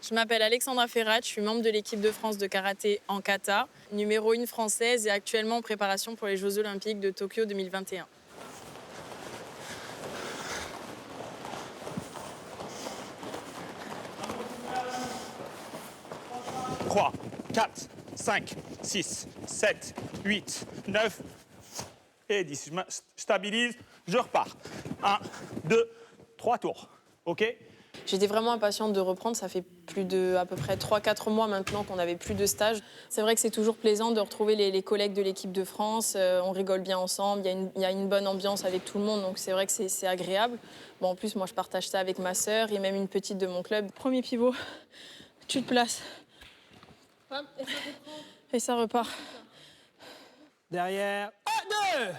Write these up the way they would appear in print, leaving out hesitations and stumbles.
Je m'appelle Alexandra Ferrat, je suis membre de l'équipe de France de karaté en kata, numéro 1 française et actuellement en préparation pour les Jeux Olympiques de Tokyo 2021. 3, 4, 5, 6, 7, 8, 9 et 10. Je stabilise, je repars. 1, 2, 3 tours. OK? J'étais vraiment impatiente de reprendre, ça fait plus de à peu près 3-4 mois maintenant qu'on n'avait plus de stage. C'est vrai que c'est toujours plaisant de retrouver les collègues de l'équipe de France, on rigole bien ensemble, il y a une bonne ambiance avec tout le monde, donc c'est vrai que c'est agréable. Bon, en plus, moi je partage ça avec ma sœur et même une petite de mon club. Premier pivot, tu te places. Et ça repart. Derrière. 1, 2.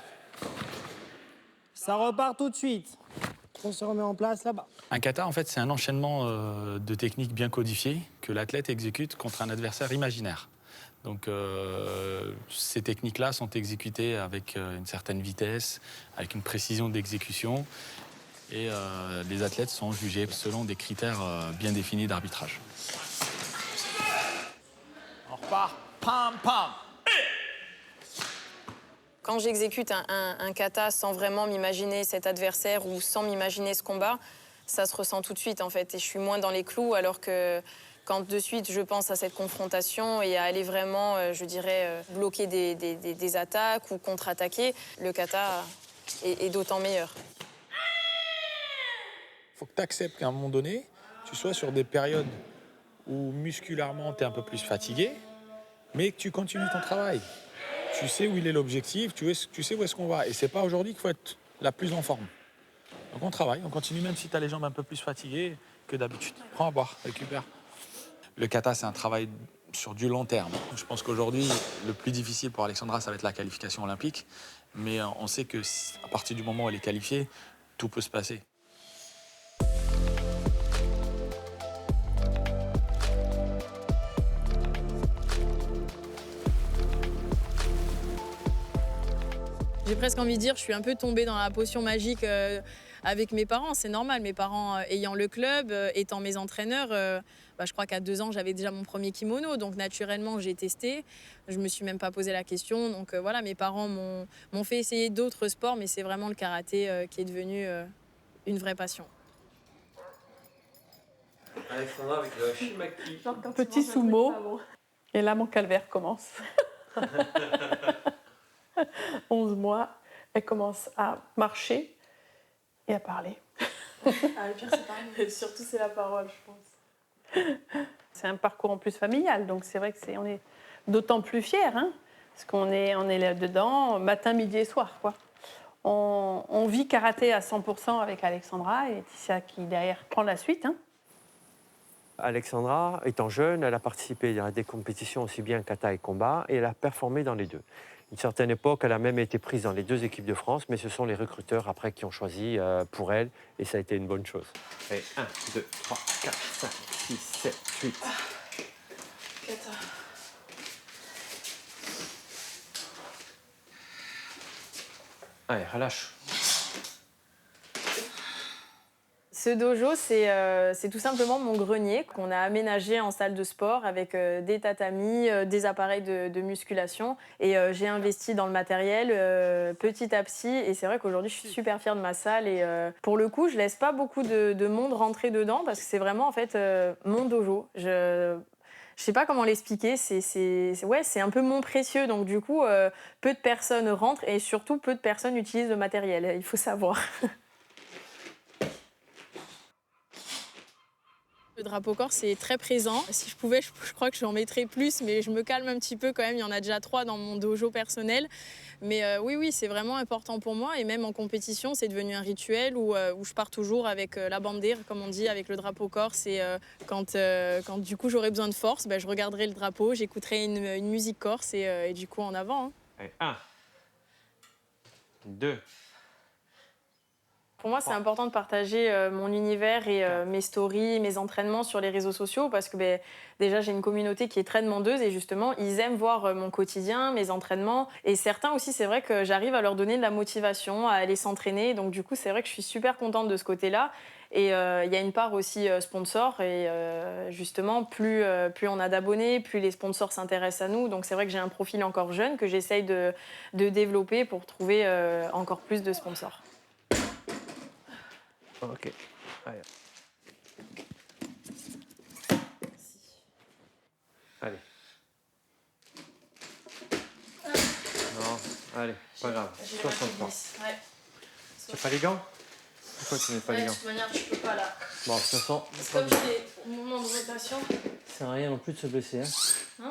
Ça repart tout de suite. On se remet en place là-bas. Un kata, en fait, c'est un enchaînement de techniques bien codifiées que l'athlète exécute contre un adversaire imaginaire. Donc, ces techniques-là sont exécutées avec une certaine vitesse, avec une précision d'exécution. Et les athlètes sont jugés selon des critères bien définis d'arbitrage. On repart. Pam, pam. Quand j'exécute un kata sans vraiment m'imaginer cet adversaire ou sans m'imaginer ce combat, ça se ressent tout de suite en fait. Et je suis moins dans les clous alors que quand de suite je pense à cette confrontation et à aller vraiment, je dirais, bloquer des attaques ou contre-attaquer, le kata est d'autant meilleur. Il faut que tu acceptes qu'à un moment donné, tu sois sur des périodes où musculairement tu es un peu plus fatigué, mais que tu continues ton travail. Tu sais où il est l'objectif, tu sais où est-ce qu'on va. Et c'est pas aujourd'hui qu'il faut être la plus en forme. Donc on travaille, on continue même si tu as les jambes un peu plus fatiguées que d'habitude. Prends à boire, récupère. Le kata, c'est un travail sur du long terme. Je pense qu'aujourd'hui, le plus difficile pour Alexandra, ça va être la qualification olympique. Mais on sait qu'à partir du moment où elle est qualifiée, tout peut se passer. J'ai presque envie de dire, je suis un peu tombée dans la potion magique avec mes parents. C'est normal, mes parents ayant le club, étant mes entraîneurs. Je crois qu'à 2 ans, j'avais déjà mon premier kimono. Donc naturellement, j'ai testé. Je me suis même pas posé la question. Donc voilà, mes parents m'ont fait essayer d'autres sports, mais c'est vraiment le karaté qui est devenu une vraie passion. Alexandra avec le Shimaki. Petit sumo. Et là, mon calvaire commence. 11 mois, elle commence à marcher et à parler. Ah, le pire, c'est parler. Surtout, c'est la parole, je pense. C'est un parcours en plus familial, donc c'est vrai que on est d'autant plus fiers, hein, parce qu'on est là-dedans, matin, midi et soir, quoi. On vit karaté à 100% avec Alexandra et Laetitia qui, derrière, prend la suite, hein. Alexandra, étant jeune, elle a participé à des compétitions aussi bien kata et combat, et elle a performé dans les deux. À une certaine époque, elle a même été prise dans les 2 équipes de France, mais ce sont les recruteurs après qui ont choisi pour elle, et ça a été une bonne chose. Et 1, 2, 3, 4, 5, 6, 7, 8. Allez, relâche. Ce dojo, c'est tout simplement mon grenier qu'on a aménagé en salle de sport avec des tatamis, des appareils de musculation. Et j'ai investi dans le matériel petit à petit. Et c'est vrai qu'aujourd'hui, je suis super fière de ma salle. Et pour le coup, je laisse pas beaucoup de monde rentrer dedans parce que c'est vraiment en fait mon dojo. Je sais pas comment l'expliquer. C'est un peu mon précieux. Donc du coup, peu de personnes rentrent et surtout peu de personnes utilisent le matériel. Il faut savoir. Le drapeau corps, c'est très présent. Si je pouvais, je crois que j'en mettrais plus, mais je me calme un petit peu quand même. Il y en a déjà 3 dans mon dojo personnel. Mais oui, c'est vraiment important pour moi. Et même en compétition, c'est devenu un rituel où je pars toujours avec la bandera, comme on dit, avec le drapeau corps. C'est quand du coup j'aurai besoin de force, je regarderai le drapeau, j'écouterai une musique corse et du coup en avant. Hein. Allez, 1, 2, Pour moi, c'est important de partager mon univers et mes stories, mes entraînements sur les réseaux sociaux parce que déjà, j'ai une communauté qui est très demandeuse et justement, ils aiment voir mon quotidien, mes entraînements. Et certains aussi, c'est vrai que j'arrive à leur donner de la motivation, à aller s'entraîner. Donc du coup, c'est vrai que je suis super contente de ce côté-là. Et il y a une part aussi sponsor. Et justement, plus on a d'abonnés, plus les sponsors s'intéressent à nous. Donc c'est vrai que j'ai un profil encore jeune que j'essaye de développer pour trouver encore plus de sponsors. Ok. Allez. Allez. Non, allez, pas grave. 63. Ouais. Tu n'as pas les gants? Pourquoi tu n'as pas les De gants? toute manière, je peux pas là. Bon, de toute façon, C'est comme j'ai des mouvements de rotation. ça sert à rien non plus de se blesser. Hein. Ah.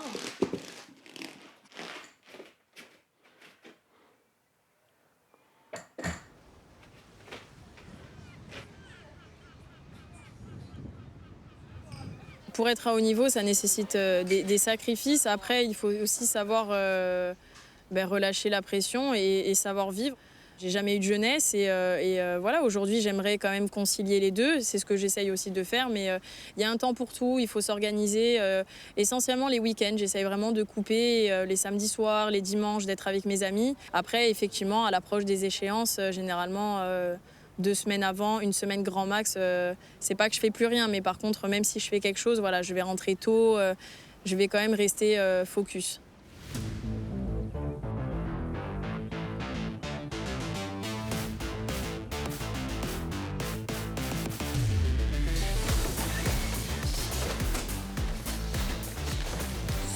Pour être à haut niveau, ça nécessite des sacrifices. Après, il faut aussi savoir relâcher la pression et savoir vivre. J'ai jamais eu de jeunesse et voilà, aujourd'hui, j'aimerais quand même concilier les deux. C'est ce que j'essaye aussi de faire, mais il y a un temps pour tout, il faut s'organiser. Essentiellement les week-ends, j'essaye vraiment de couper les samedis soirs, les dimanches, d'être avec mes amis. Après, effectivement, à l'approche des échéances, généralement 2 semaines avant, 1 semaine grand max, c'est pas que je fais plus rien, mais par contre, même si je fais quelque chose, voilà, je vais rentrer tôt, je vais quand même rester focus.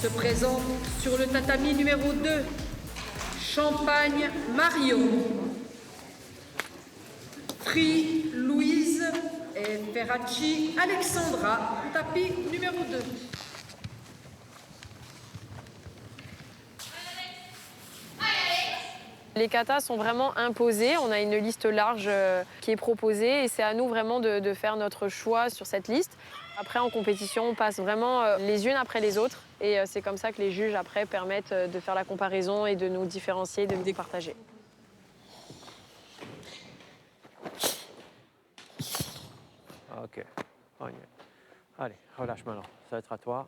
Se présente sur le tatami numéro 2, Champagne Mario. Free Louise et Ferracci Alexandra, tapis numéro 2. Les katas sont vraiment imposés. On a une liste large qui est proposée et c'est à nous vraiment de faire notre choix sur cette liste. Après, en compétition, on passe vraiment les unes après les autres et c'est comme ça que les juges, après, permettent de faire la comparaison et de nous différencier, de nous départager. Ok. Allez, relâche maintenant. Ça va être à toi.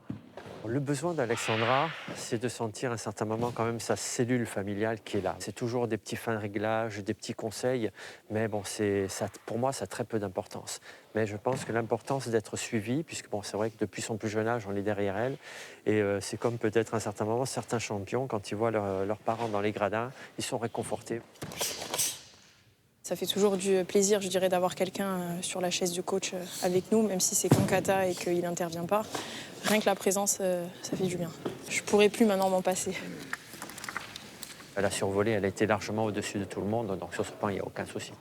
Le besoin d'Alexandra, c'est de sentir à un certain moment quand même sa cellule familiale qui est là. C'est toujours des petits fins de réglage, des petits conseils, mais bon, ça, pour moi, ça a très peu d'importance. Mais je pense que l'importance d'être suivi, puisque bon, c'est vrai que depuis son plus jeune âge, on est derrière elle, et c'est comme peut-être à un certain moment, certains champions, quand ils voient leurs parents dans les gradins, ils sont réconfortés. Ça fait toujours du plaisir, je dirais, d'avoir quelqu'un sur la chaise du coach avec nous, même si c'est qu'en kata et qu'il n'intervient pas. Rien que la présence, ça fait du bien. Je pourrais plus maintenant m'en passer. Elle a survolé, elle a été largement au-dessus de tout le monde, donc sur ce point, il n'y a aucun souci.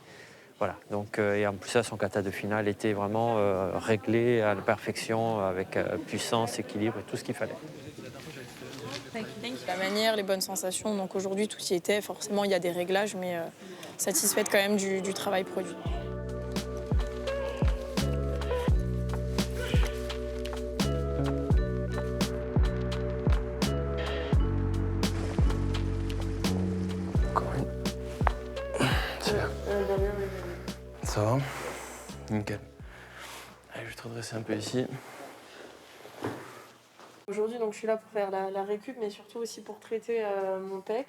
Voilà, donc, et en plus, ça, son kata de finale était vraiment réglé à la perfection, avec puissance, équilibre et tout ce qu'il fallait. La manière, les bonnes sensations, donc aujourd'hui, tout y était. Forcément, il y a des réglages, mais satisfaite quand même du travail produit. C'est bien. Ça va? Nickel. Allez, je vais te redresser un peu ici. Aujourd'hui, donc, je suis là pour faire la récup, mais surtout aussi pour traiter mon pec.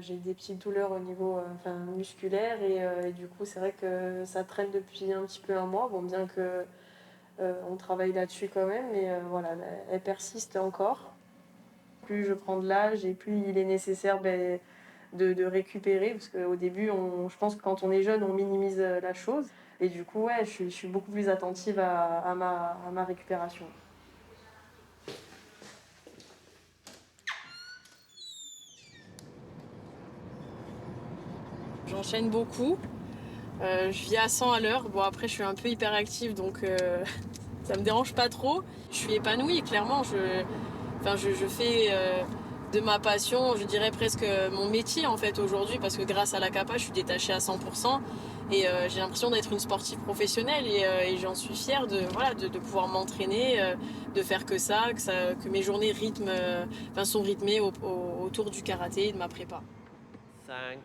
J'ai des petites douleurs au niveau musculaire et du coup, c'est vrai que ça traîne depuis un petit peu un mois. Bon, bien que on travaille là-dessus quand même, mais voilà, elle persiste encore. Plus je prends de l'âge et plus il est nécessaire de récupérer, parce qu'au début, je pense que quand on est jeune, on minimise la chose. Et du coup, ouais, je suis beaucoup plus attentive à ma récupération. J'enchaîne beaucoup. Je vis à 100 à l'heure. Bon, après, je suis un peu hyperactive, donc ça me dérange pas trop. Je suis épanouie, clairement. Je fais de ma passion, je dirais presque mon métier, en fait, aujourd'hui, parce que grâce à la CAPA, je suis détachée à 100%. Et j'ai l'impression d'être une sportive professionnelle et j'en suis fière de pouvoir m'entraîner, de faire que ça, que mes journées sont rythmées autour du karaté et de ma prépa. 5,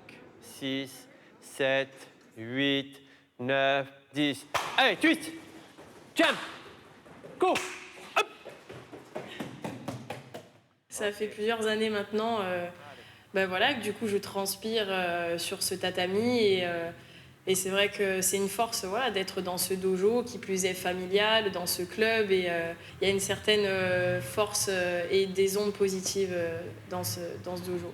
6, 7, 8, 9, 10. Allez, twist. Jump. Go. Hop. Ça fait plusieurs années maintenant voilà, que du coup je transpire sur ce tatami et c'est vrai que c'est une force voilà, d'être dans ce dojo qui plus est familial, dans ce club et il y a une certaine force et des ondes positives dans ce dojo.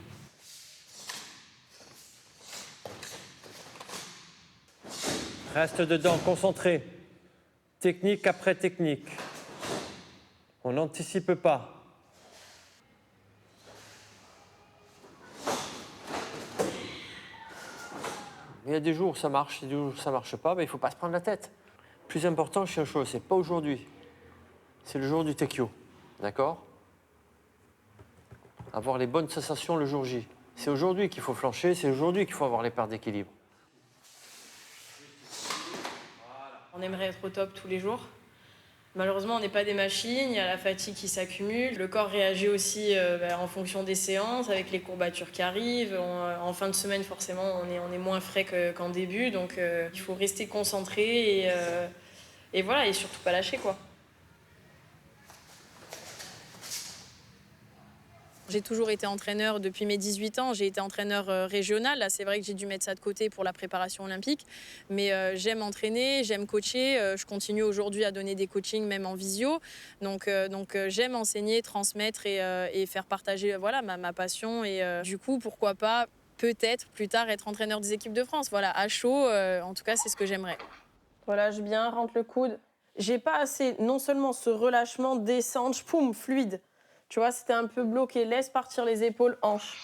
Reste dedans, concentré. Technique après technique. On n'anticipe pas. Il y a des jours où ça marche, des jours où ça ne marche pas, il ne faut pas se prendre la tête. Le plus important chez un show, c'est pas aujourd'hui. C'est le jour du Tekyo. D'accord? Avoir les bonnes sensations le jour J. C'est aujourd'hui qu'il faut flancher, c'est aujourd'hui qu'il faut avoir les pertes d'équilibre. On aimerait être au top tous les jours. Malheureusement, on n'est pas des machines, il y a la fatigue qui s'accumule. Le corps réagit aussi en fonction des séances, avec les courbatures qui arrivent. En fin de semaine, forcément, on est moins frais qu'en début. Donc, il faut rester concentré et voilà, et surtout pas lâcher, quoi. J'ai toujours été entraîneur depuis mes 18 ans. J'ai été entraîneur régional. Là, c'est vrai que j'ai dû mettre ça de côté pour la préparation olympique. Mais j'aime entraîner, j'aime coacher. Je continue aujourd'hui à donner des coachings, même en visio. Donc j'aime enseigner, transmettre et faire partager voilà, ma passion. Et du coup, pourquoi pas, peut-être plus tard, être entraîneur des équipes de France. Voilà, à chaud, en tout cas, c'est ce que j'aimerais. Relâche bien, rentre le coude. J'ai pas assez, non seulement ce relâchement, descente, poum, fluide. Tu vois, c'était un peu bloqué. Laisse partir les épaules, hanches.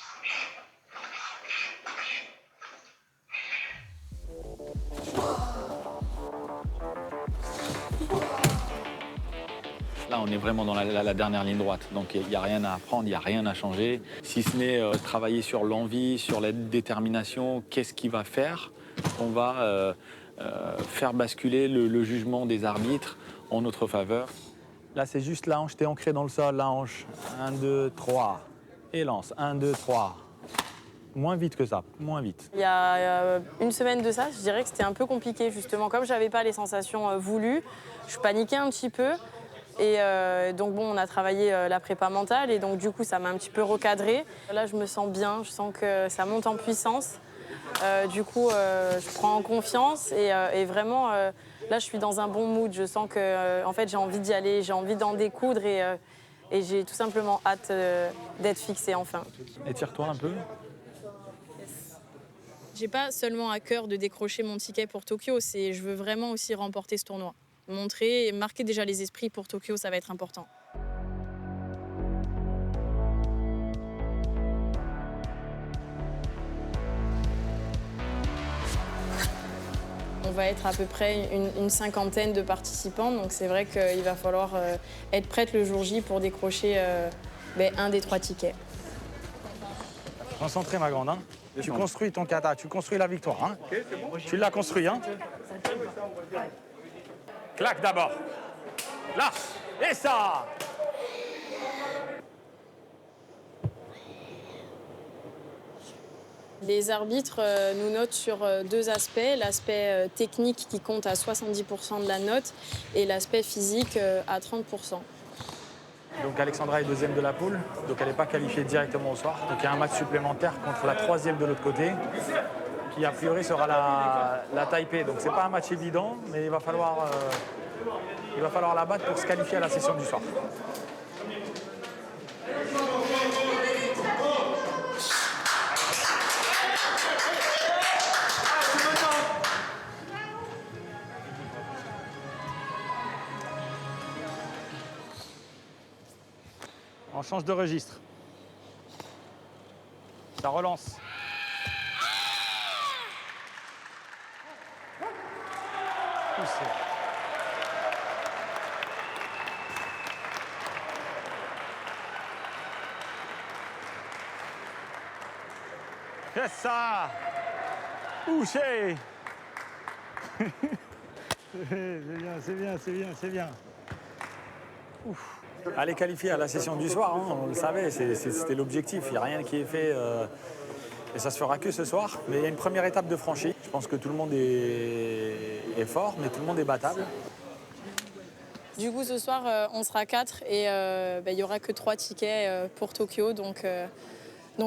Là, on est vraiment dans la dernière ligne droite. Donc, il n'y a rien à apprendre, il n'y a rien à changer. Si ce n'est travailler sur l'envie, sur la détermination, qu'est-ce qui va faire qu'on va faire basculer le jugement des arbitres en notre faveur. Là, c'est juste la hanche, t'es ancré dans le sol, la hanche. 1, 2, 3. Et lance. 1, 2, 3. Moins vite que ça, moins vite. Il y a une semaine de ça, je dirais que c'était un peu compliqué, justement. Comme je n'avais pas les sensations voulues, je paniquais un petit peu. Et donc, bon, on a travaillé la prépa mentale et donc, du coup, ça m'a un petit peu recadré. Là, je me sens bien, je sens que ça monte en puissance. Du coup, je prends en confiance et vraiment, là, je suis dans un bon mood. Je sens que, en fait, j'ai envie d'y aller, j'ai envie d'en découdre et j'ai tout simplement hâte d'être fixée enfin. Étire-toi un peu. J'ai pas seulement à cœur de décrocher mon ticket pour Tokyo, je veux vraiment aussi remporter ce tournoi. Montrer et marquer déjà les esprits pour Tokyo, ça va être important. On va être à peu près une cinquantaine de participants, donc c'est vrai qu'il va falloir être prête le jour J pour décrocher un des 3 tickets. Concentré, ma grande. Hein. Tu construis ton kata, tu construis la victoire. Hein. Tu l'as construit. Hein. Claque d'abord. Là. Et ça. Les arbitres nous notent sur 2 aspects, l'aspect technique qui compte à 70% de la note et l'aspect physique à 30%. Donc Alexandra est 2e de la poule, donc elle n'est pas qualifiée directement au soir. Donc il y a un match supplémentaire contre la 3e de l'autre côté, qui a priori sera la Taipei. Donc c'est pas un match évident, mais il va falloir la battre pour se qualifier à la session du soir. On change de registre. Ça relance. Poussez. C'est ça. Touché. C'est bien. Ouf. Elle est qualifiée à la session du soir, hein, on le savait, c'était l'objectif. Il n'y a rien qui est fait Et ça se fera que ce soir. Mais il y a une première étape de franchie. Je pense que tout le monde est fort, mais tout le monde est battable. Du coup, ce soir, on sera 4 et il n'y aura que 3 tickets pour Tokyo. Donc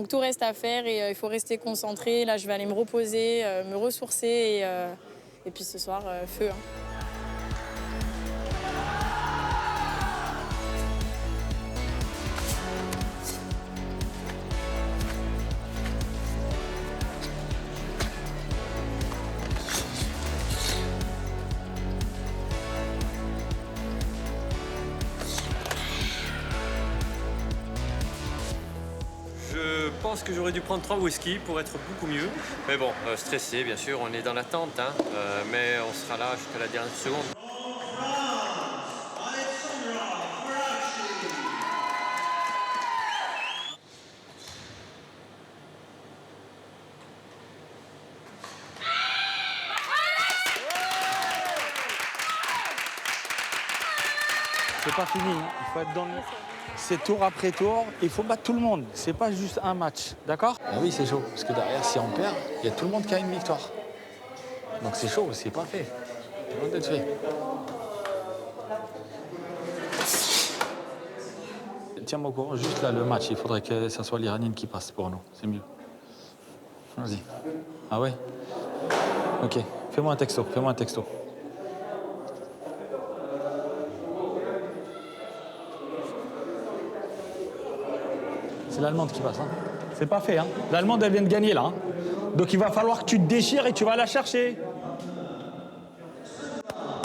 tout reste à faire et il faut rester concentré. Là, je vais aller me reposer, me ressourcer et puis ce soir, feu. Hein. Je pense que j'aurais dû prendre 3 whisky pour être beaucoup mieux. Mais bon, stressé, bien sûr, on est dans l'attente, hein, mais on sera là jusqu'à la dernière seconde. C'est pas fini, il faut être dans le... C'est tour après tour, il faut battre tout le monde. C'est pas juste un match, d'accord? Ah oui, c'est chaud, parce que derrière, si on perd, il y a tout le monde qui a une victoire. Donc c'est chaud, c'est pas fait. C'est loin d'être fait. Tiens-moi au courant, juste là, le match, il faudrait que ça soit l'Iranienne qui passe pour nous, c'est mieux. Vas-y. Ah ouais? Ok, fais-moi un texto, fais-moi un texto. C'est l'Allemande qui passe. Hein. C'est pas fait. Hein. L'Allemande, elle vient de gagner, là. Hein. Donc il va falloir que tu te déchires et tu vas la chercher.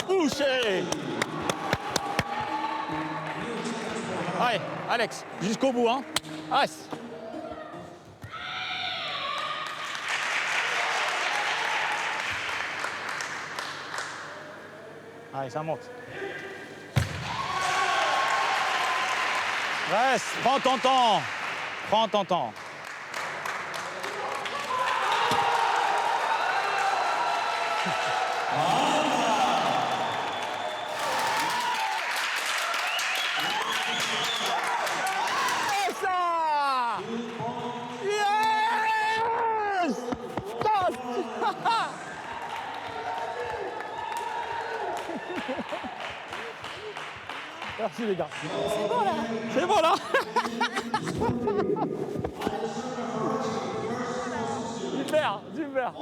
Touché. Allez, Alex, jusqu'au bout. Hein. As. Allez, ça monte. Reste, prends ton temps. Prends ton temps. Et ça! Yes! Stop! Merci les gars. C'est bon là. C'est bon là. Super, super.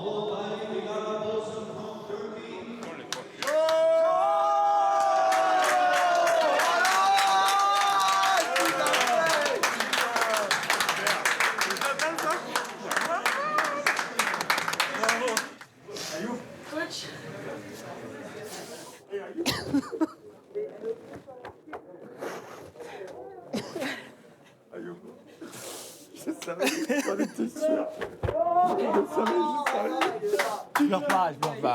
Je pleure pas, je pleure pas.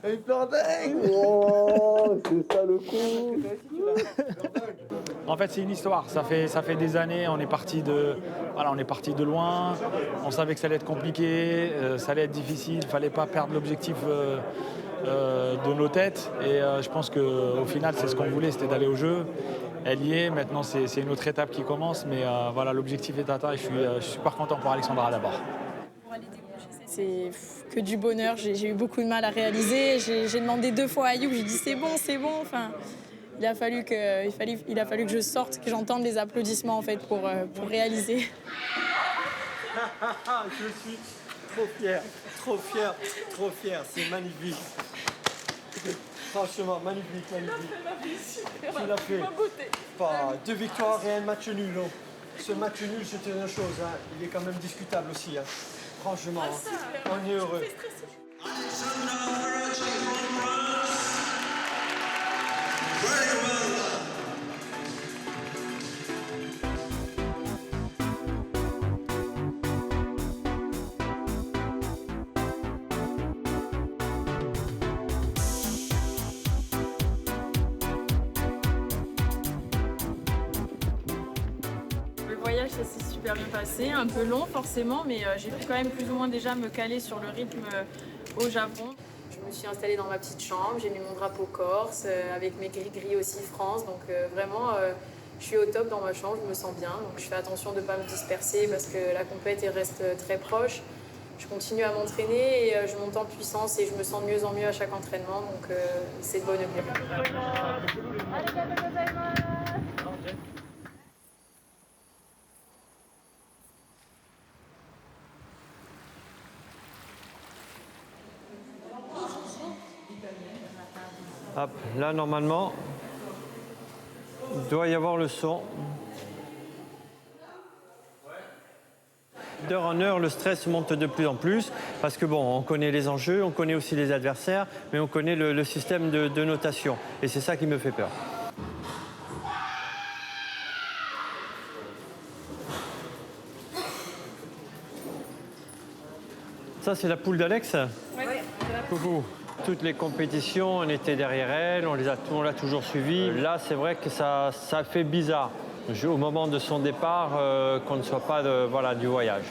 Il pleure dingue. Oh, c'est ça le coup. En fait, c'est une histoire. Ça fait des années. On est parti de loin. On savait que ça allait être compliqué, ça allait être difficile. Il fallait pas perdre l'objectif de nos têtes. Et je pense qu'au final, c'est ce qu'on voulait, c'était d'aller au jeu. Elle y est. Maintenant, c'est une autre étape qui commence. Mais voilà, l'objectif est atteint. Et je suis super content pour Alexandra d'abord. C'est que du bonheur. J'ai eu beaucoup de mal à réaliser. J'ai demandé 2 fois à Ayoub. J'ai dit c'est bon, c'est bon. Enfin, il a fallu que je sorte, que j'entende les applaudissements en fait pour réaliser. Je suis trop fier, trop fier, trop fier. C'est magnifique. Franchement, magnifique, magnifique. Tu l'as fait. Pas 2 victoires et un match nul. Non. Ce match nul, c'était une chose. Hein. Il est quand même discutable aussi. Hein. Franchement, on est heureux. Le voyage, ça s'est super bien passé, un peu long forcément, mais j'ai pu quand même plus ou moins déjà me caler sur le rythme au Japon. Je me suis installée dans ma petite chambre, j'ai mis mon drapeau corse, avec mes gris-gris aussi France, donc vraiment Je suis au top dans ma chambre, je me sens bien. Donc je fais attention de ne pas me disperser parce que la compète reste très proche. Je continue à m'entraîner et je monte en puissance et je me sens de mieux en mieux à chaque entraînement. Donc c'est de bonne augure. Hop, là, normalement, il doit y avoir le son. D'heure en heure, le stress monte de plus en plus parce que bon, on connaît les enjeux, on connaît aussi les adversaires, mais on connaît le système de notation. Et c'est ça qui me fait peur. Ça, c'est la poule d'Alex ? Oui. Coucou. Toutes les compétitions, on était derrière elle, on l'a toujours suivie. Là, c'est vrai que ça fait bizarre, au moment de son départ, qu'on ne soit pas du voyage.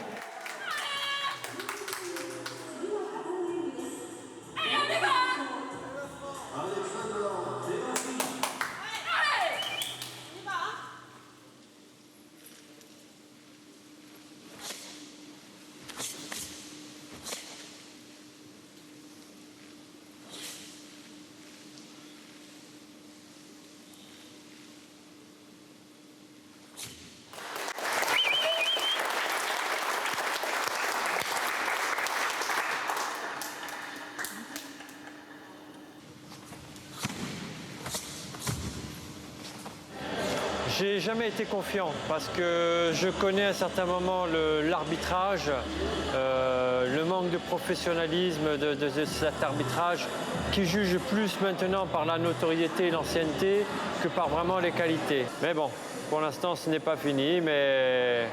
J'ai jamais été confiant parce que je connais à un certain moment l'arbitrage, le manque de professionnalisme de cet arbitrage qui juge plus maintenant par la notoriété et l'ancienneté que par vraiment les qualités. Mais bon, pour l'instant ce n'est pas fini, mais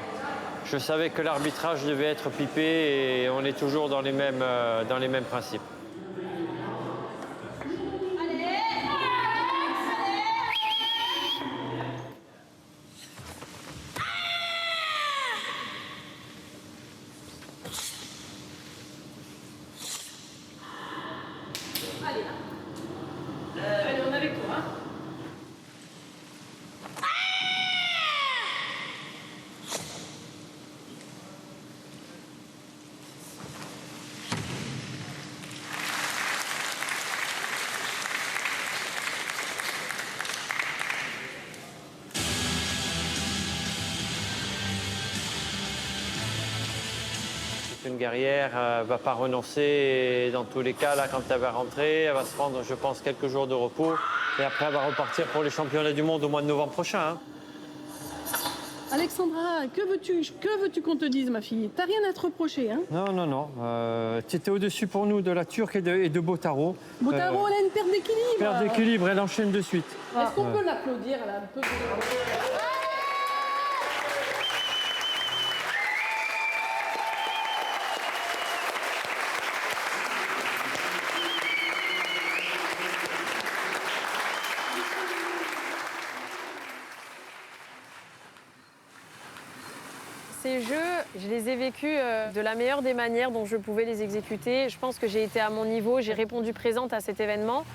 je savais que l'arbitrage devait être pipé et on est toujours dans les mêmes principes. Allez, on est avec toi. Une guerrière ne va pas renoncer et dans tous les cas, là, quand elle va rentrer, elle va se prendre, je pense, quelques jours de repos et après elle va repartir pour les championnats du monde au mois de novembre prochain. Hein. Alexandra, que veux-tu qu'on te dise, ma fille? T'as rien à te reprocher, hein? Non. Tu étais au-dessus pour nous de la Turque et de Botaro. Botaro, elle a une perte d'équilibre. Perte d'équilibre, elle enchaîne de suite. Est-ce qu'on peut l'applaudir, là, un peu? Ces jeux, je les ai vécus de la meilleure des manières dont je pouvais les exécuter. Je pense que j'ai été à mon niveau, j'ai répondu présente à cet événement.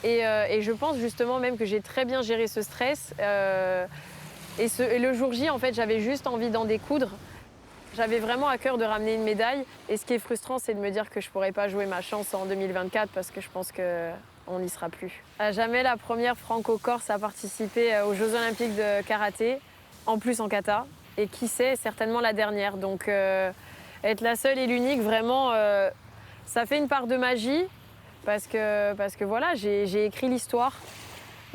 Et je pense justement même que j'ai très bien géré ce stress. Et le jour J, en fait, j'avais juste envie d'en découdre. J'avais vraiment à cœur de ramener une médaille. Et ce qui est frustrant, c'est de me dire que je ne pourrais pas jouer ma chance en 2024 parce que je pense qu'on n'y sera plus. À jamais la première franco-corse à participer aux Jeux Olympiques de karaté, en plus en kata. Et qui sait, certainement la dernière. Donc être la seule et l'unique, vraiment, ça fait une part de magie parce que voilà, j'ai écrit l'histoire.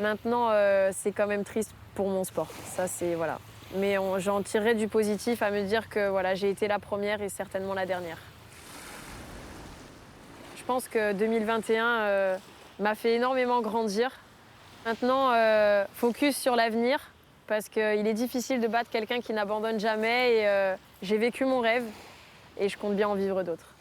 Maintenant, c'est quand même triste pour mon sport. Ça, c'est voilà. Mais j'en tirerai du positif à me dire que voilà, j'ai été la première et certainement la dernière. Je pense que 2021 m'a fait énormément grandir. Maintenant, focus sur l'avenir. Parce qu'il est difficile de battre quelqu'un qui n'abandonne jamais et j'ai vécu mon rêve et je compte bien en vivre d'autres.